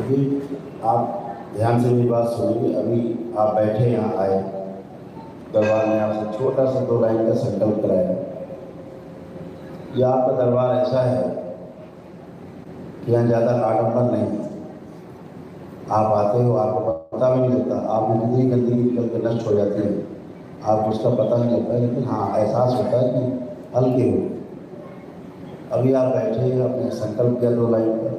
देखिए, आप ध्यान से मेरी बात सुनिए। अभी आप बैठे यहाँ आए, दरबार ने आपसे छोटा सा 2 लाइन का संकल्प कराया। यह आपका दरबार ऐसा है कि यहाँ ज़्यादा आडंबर नहीं है। आप आते हो, आपको पता भी नहीं लगता, आप में कितनी गंदगी निकल के नष्ट हो जाती है, आपको उसका पता नहीं लगता, लेकिन हाँ, एहसास होता है कि हल्के हो। अभी आप बैठे अपने संकल्प किया 2 लाइन पर,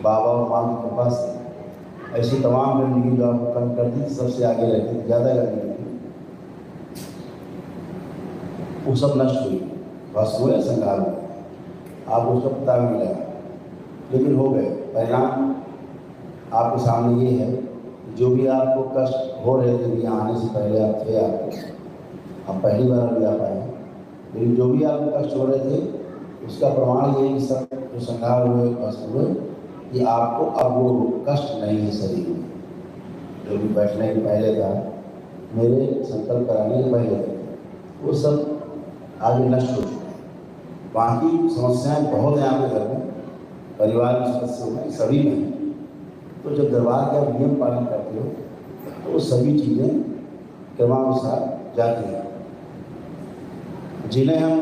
बाबा और माँ की कृपा से ऐसी तमाम गंदगी जो आपको कम करती थी, सबसे आगे रहती थी, ज़्यादा गंदगी थी, वो सब नष्ट हुई, बस हुए संगाल में। आपको उसका पता भी नहीं लगा, लेकिन हो गए। परिणाम आपके सामने ये है, जो भी आपको कष्ट हो रहे थे यहाँ आने से पहले, आप थे, आप पहली बार अभी आप आए, लेकिन जो भी आपको कष्ट हो रहे थे उसका प्रमाण ये कि सब जो संघार हुए, कष्ट हुए, कि आपको अब वो कष्ट नहीं है शरीर में। जो भी बैठने के पहले था, मेरे संकल्प कराने के पहले था, वो सब आगे नष्ट हो चुका है। बाकी समस्याएं बहुत हैं आपके घर में, परिवार के सदस्यों में, सभी में। तो जब दरबार का नियम पालन करते हो तो वो सभी चीज़ें क्रमानुसार जाती हैं। जिन्हें हम,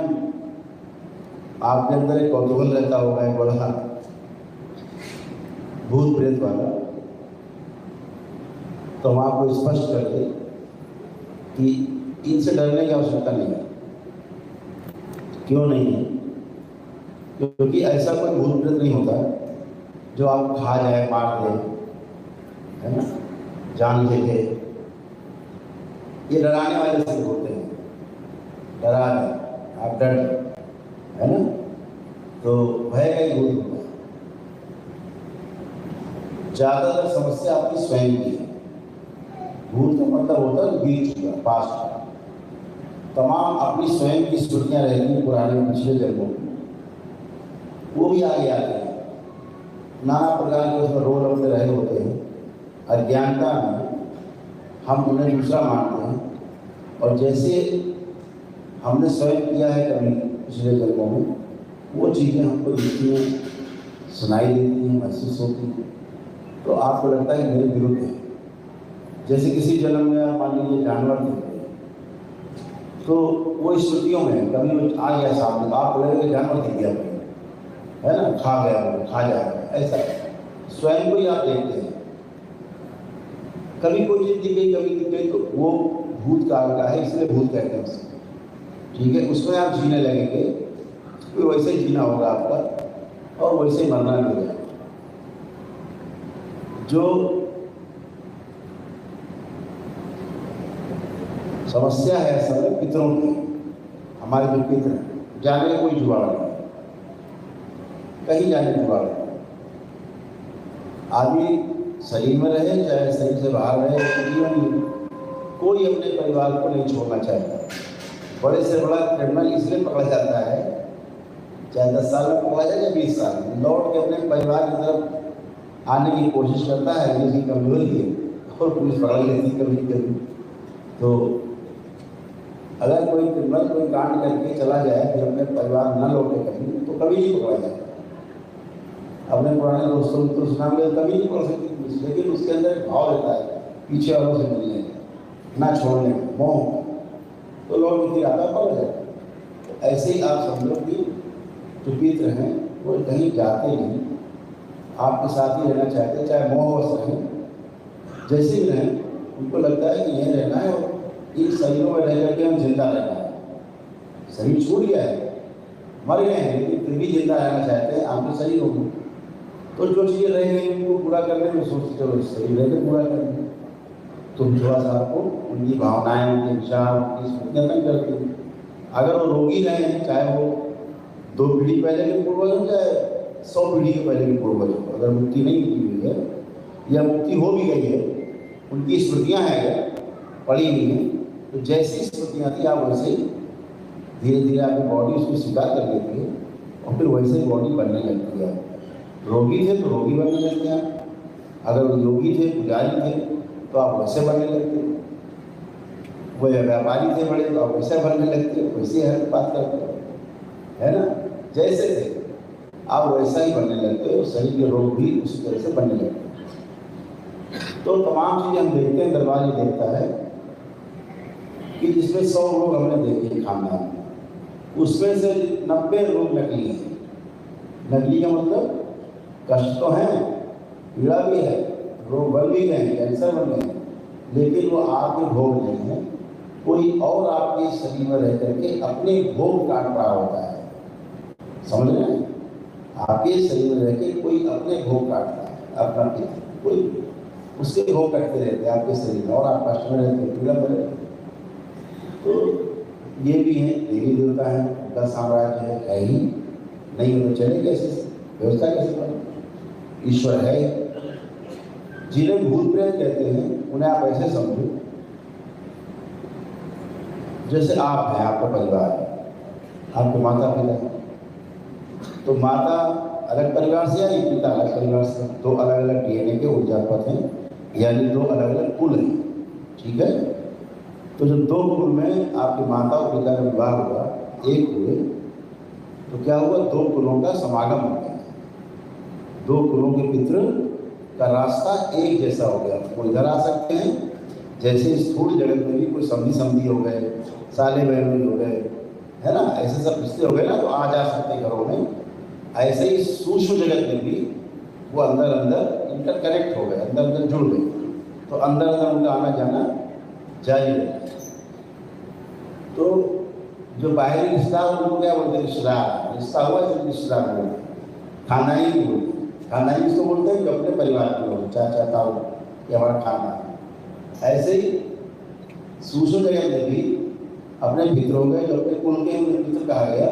आपके अंदर एक कौतूहल रहता होगा, एक बड़ा भूत प्रेत वाला, तो हम आपको स्पष्ट कर दें कि इनसे डरने की आवश्यकता नहीं है। क्यों नहीं है? क्योंकि ऐसा कोई भूत प्रेत नहीं होता जो आपको खा जाए, मार दे, है ना, जान ले ले। ये डराने वाले से होते हैं, डरा दे, आप डर, है ना, तो भय का ही भूत होता है। ज़्यादातर समस्या आपकी स्वयं की है। भूत का मतलब होता है बीत चुका, पास्ट का। तमाम अपनी स्वयं की स्मृतियाँ रहती हैं पुराने पिछले जन्मों की, वो भी आगे आते हैं। नाना प्रकार के उसमें रोल अपने रहे होते हैं। अज्ञानता में हम उन्हें दूसरा मानते हैं, और जैसे हमने स्वयं किया है कभी पिछले जन्मों में, वो चीज़ें हमको दिखती हैं, सुनाई देती हैं, महसूस होती हैं, तो आपको लगता है कि मेरे विरुद्ध है। जैसे किसी जन्म में आप मान लीजिए जानवर थे, तो वो स्मृतियों में कभी आ गया सामने, आपको लगेगा जानवर दिख गया, है ना, खा गया, खा जाएगा, ऐसा स्वयं को ही आप देखते हैं। कभी कोई चीज़ दिख गई, कभी दिख गई, तो वो भूत काल का है, इसलिए भूत कहते हैं उसको, ठीक है। उसमें आप जीने लगेंगे, तो वैसे ही जीना होगा आपका, और वैसे ही मरना भी होगा। जो समस्या है असल में पितरों की, हमारे जो पितर हैं, जाने का कोई जुगाड़ नहीं, कहीं जाने का जुगाड़ नहीं। आदमी शरीर में रहे, चाहे शरीर से बाहर रहे, जीवन कोई अपने परिवार को नहीं छोड़ना चाहता। बड़े से बड़ा क्रिमिनल इसलिए पकड़ा जाता है, चाहे 10 साल में पकड़ा जाए या 20 साल में, लौट के अपने परिवार की तरफ आने की कोशिश करता है, जिसकी कमजोरी है, और पुलिस पकड़ लेती कभी कभी। तो अगर कोई क्रिमिनल कोई कांड करके चला जाए, फिर अपने परिवार न लौटे कभी, तो कभी नहीं पकड़ा जाता। अपने पुराने दोस्तों मित्रों से नाम ले, कभी नहीं पकड़ सकती पुलिस, लेकिन उसके अंदर एक भाव रहता है पीछे वालों से मिलने का, ना छोड़ने का, मोह, तो लोग फिर आता पकड़ जाए। तो ऐसे ही आप समझो कि जो पितर हैं वो कहीं जाते नहीं, आपके साथ ही रहना चाहते, चाहे मोहवश रहें, जैसे भी रहें, उनको लगता है कि यहीं रहना है, और इन शरीरों में रह करके हम जिंदा रहना है। शरीर छूट गया है, मर गए हैं, लेकिन फिर भी जिंदा रहना चाहते हैं आपके शरीर होगी। तो जो चीज़ें रह गई उनको पूरा करने में सोचते, चलो शरीर रह के पूरा करेंगे, तो थोड़ा सा आपको उनकी भावनाएं, उनके विचार, उनकी स्मृतियाँ नहीं करती। अगर वो रोगी रहे हैं, चाहे वो 2 पीढ़ी पहले के पूर्वज हो, चाहे 100 पीढ़ी के पहले के पूर्वज हो, अगर मुक्ति नहीं हुई है या मुक्ति हो भी गई है, उनकी स्मृतियाँ हैं, पड़ी हुई हैं, तो जैसी स्मृतियाँ थी आप वैसे ही धीरे धीरे आपकी बॉडी उसको स्वीकार कर लेती है, और फिर वैसे ही बॉडी बनने लगती है। रोगी थे तो रोगी बनने लगते हैं, अगर योगी थे, पुजारी थे, तो आप वैसे बनने लगते, वो व्यापारी थे बड़े, तो आप वैसे बनने लगते, वैसे हर बात करते, है ना, जैसे थे। आप वैसा ही बनने लगते हो, शरीर के रोग भी उसी तरह से बनने लगते हैं। तो तमाम चीज़ें हम देखते हैं, दरबार ये देखता है कि जिसमें 100 रोग हमने देखे खानदान में, उसमें से 90 रोग नकली हैं। नकली का मतलब कष्ट तो है, पीड़ा भी है, रोग बन भी गए, कैंसर बन गए, लेकिन वो आपके भोग नहीं है, कोई और आपके शरीर में रह करके अपने भोग काट रहा होता है। समझ रहे हैं? आपके शरीर में रह के कोई अपने भोग काटता है, अपना कोई उसके भोग काटते रहते हैं आपके शरीर में, और आप कष्ट में रहते हैं, पीड़ा में रहते हैं। तो ये भी है, देवी देवता है, उनका साम्राज्य है ही नहीं, हो तो चले कैसे, व्यवस्था कैसे बने? ईश्वर है। जिन्हें भूत प्रेत कहते हैं उन्हें आप ऐसे समझो जैसे आप हैं, आपका परिवार है, आपके माता पिता हैं, तो माता अलग परिवार से आई, पिता अलग परिवार से, दो अलग अलग डीएनए के ऊर्जापथ हैं, यानी दो अलग अलग कुल हैं। ठीक है? तो जब दो कुल में आपके माता और पिता का विवाह हुआ, एक हुए, तो क्या हुआ? दो कुलों का समागम हो गया, दो कुलों के पितृ का रास्ता एक जैसा हो गया। वो इधर आ सकते हैं, जैसे स्थूल जगत में भी कोई समधी हो गए, साले बहनोई हो गए, है ना, ऐसे सब रिश्ते हो गए ना, तो आ जा सकते हैं घरों में। ऐसे ही सूक्ष्म जगत में भी वो अंदर अंदर इंटरकनेक्ट हो गए, अंदर अंदर जुड़ गए, तो अंदर अंदर उनका आना जाना जारी रहेगा। तो जो बाहरी रिश्ता उनको क्या बोलते हैं? रिश्तेदार। रिश्ता हुआ तो रिश्तेदार बोलते हैं, खानदानी भी बोलते हैं। खानदानी इसको बोलते हैं कि अपने परिवार के लोग, चाचा ताऊ, ये हमारा खानदान। ऐसे ही सूक्ष्म जगत में भी अपने पितर हो गए, जो अपने कुल के उन्हें पितर कहा गया,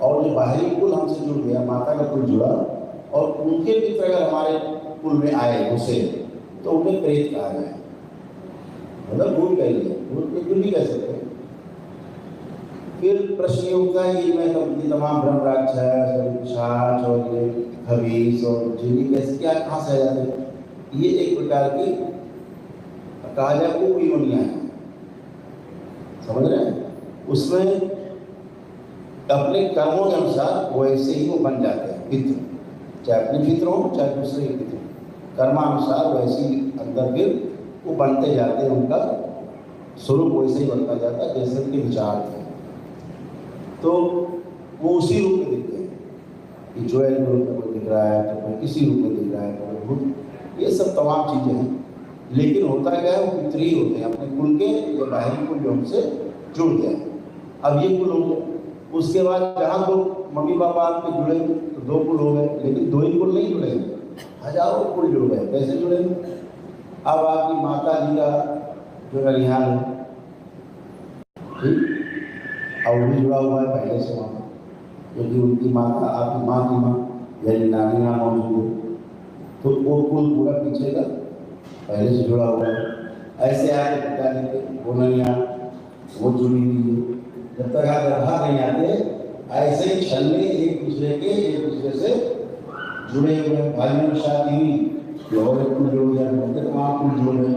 और जो बाहरी कुल हमसे जुड़ गया, माता का कुल जुड़ा, और उनके पितर अगर हमारे कुल में आए उसे, तो उन्हें प्रेत कहा गया, मतलब भूत कह लिया, भूत भी कह सकते हैं। फिर प्रश्न ये उठता है कि मैं तमाम ब्रह्म राक्षस, पिशाच और ये खबीस और जिन्नी कैसे क्या कहाँ से आ जाते हैं? ये एक प्रकार की कहा जाए कुयोनियाँ है, समझ रहे हैं? उसमें अपने कर्मों के अनुसार वैसे ही वो बन जाते हैं पितृ, चाहे अपने पितृ हो चाहे दूसरे के पितृ, कर्मानुसार वैसे ही अंदर फिर वो बनते जाते हैं, उनका स्वरूप वैसे ही बनता जाता है जैसे उनके विचार थे। तो वो उसी रूप में दिखते हैं कि जो एक रूप में कोई दिख रहा है, तो कोई किसी रूप में दिख रहा है, तो भूत, ये सब तमाम चीज़ें हैं। लेकिन होता क्या है? वो पितृ ही होते हैं, अपने कुल के या बाहरी कुल जो हमसे जुड़ गए। अब ये कुल हो गए, उसके बाद जहाँ दो मम्मी पापा आपके जुड़े तो दो कुल हो गए, लेकिन दो ही कुल नहीं जुड़ेंगे, हजारों कुल जुड़ गए। कैसे जुड़ेंगे? अब आपकी माता जी का जो ननिहाल है, ठीक, और वो भी जुड़ा हुआ है पहले से वहाँ, क्योंकि उनकी माता आपकी माँ की माँ यानी नानी माँ मौजूद है, तो वो कुल पूरा पीछे का पहले से जुड़ा हुआ है। ऐसे आगे पिताजी के वो ननिहाल, वो जुड़ी हुई है। जब तक आप बाहर नहीं आते, ऐसे ही छलने एक दूसरे से जुड़े हुए हैं। भाइयों की शादी हुई तो और एक कुल जुड़ गया, उनके तमाम कुल जुड़ गए।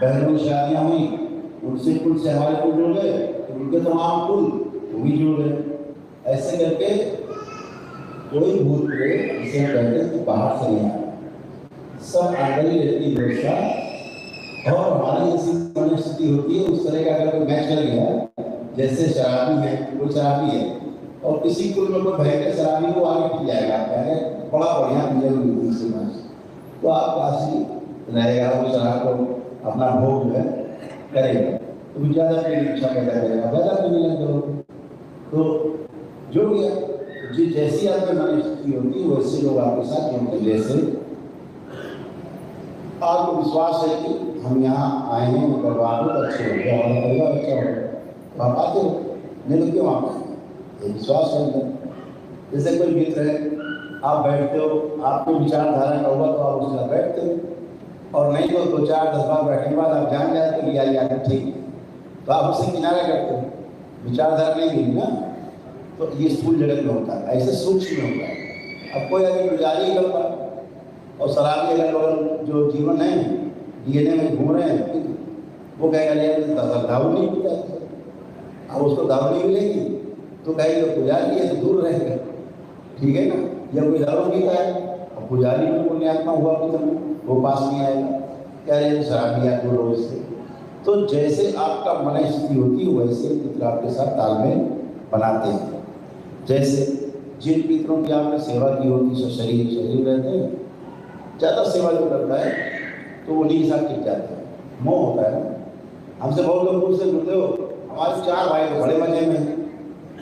बहनों की शादियाँ हुई, उनसे कुल से हमारे कुल जुड़ गए, तो उनके तमाम कुल वो भी जुड़ गए। ऐसे करके कोई भूत प्रेत जिसे हम कहते हैं कि बाहर से नहीं आया, सब अंदर ही रहती व्यवस्था। और हमारी ऐसी मनस्थिति होती है, उस तरह का अगर कोई मैच कर गया, जैसे शराबी है, कोई शराबी है और किसी कुल में कोई भयंकर शराबी को आगे पी जाएगा, कहेंगे बड़ा बढ़िया पिया हुई से मैच, तो आप पास ही रहेगा, वो शराब को अपना भोग जो है करेगा, तो भी ज़्यादा पीने की इच्छा पैदा करेगा, ज़्यादा पीने लग जाओगे। तो जुड़ गया, जी जैसी आपकी मनस्थिति होती है वैसे लोग आपके साथ जुड़ते। जैसे आपको विश्वास है कि हम यहाँ आए हैं, परिवार को अच्छे हो गया, हमारा परिवार अच्छा हो गया, तो आप आते हो, नहीं तो क्यों आप आए? ये विश्वास है। जैसे कोई मित्र है, आप बैठते हो, आपको विचारधारा का होगा तो आप उसके साथ बैठते हो, और नहीं तो 2-4-10 बार बैठने के बाद आप जान जाते हो कि यार ठीक, तो आप उससे किनारा करते हो, विचारधारा नहीं मिली ना। तो ये स्थूल जगत में होता है, ऐसे सूक्ष्म में होता है। अब कोई अगर गुजारी करता और शराबी अगल बगल जो जीवन है डीएनए में घूम रहे हैं, वो कहेगा दारू नहीं पीता, अब उसको दारू नहीं मिलेगी तो कहेगा पुजारी है तो दूर रहेगा, ठीक है ना। या कोई दारू पीता है और पुजारी भी पुण्यात्मा हुआ कि तुम वो पास नहीं आएगा, क्या ये शराब पिया दो रोज से। तो जैसे आपका मन स्थिति होती है वैसे पितर आपके साथ तालमेल बनाते हैं। जैसे जिन पितरों की आपने सेवा की होती है शरीर रहते हैं, ज़्यादा सेवा जो करता है तो वो उन्हीं के साथ टिक जाते हैं। मोह होता है ना। हमसे बहुत लोग पूछते गुरुदेव हमारे 4 भाई तो बड़े मजे में,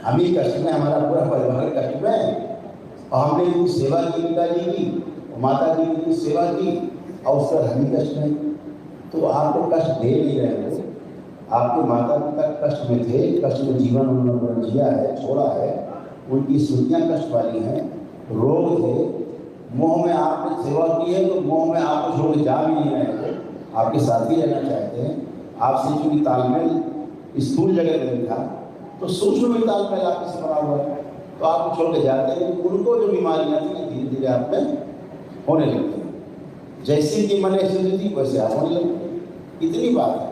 हम ही कष्ट में, हमारा पूरा परिवार कष्ट में है और हमने इनकी सेवा की, पिताजी की और माता जी की सेवा की और उस पर हम ही कष्ट में। तो आपको कष्ट दे नहीं रहे हो, आपके माता पिता कष्ट में थे, कष्ट में जीवन उन्होंने जिया है, छोड़ा है, उनकी स्मृतियाँ कष्ट वाली हैं, रोग थे, मोह में आपने सेवा की है तो मोह में आपको छोड़ जा भी नहीं रहे थे, आपके साथ ही रहना चाहते हैं। आपसे चूंकि तालमेल स्थूल जगह में था तो सूक्ष्म में तालमेल आपके से बना हुआ है, तो आपको छोड़ के जाते हैं। उनको जो बीमारियाँ थी धीरे धीरे आप में होने लगती हैं। जैसी कि मन स्थिति थी वैसे आप होने लगते, इतनी बात है।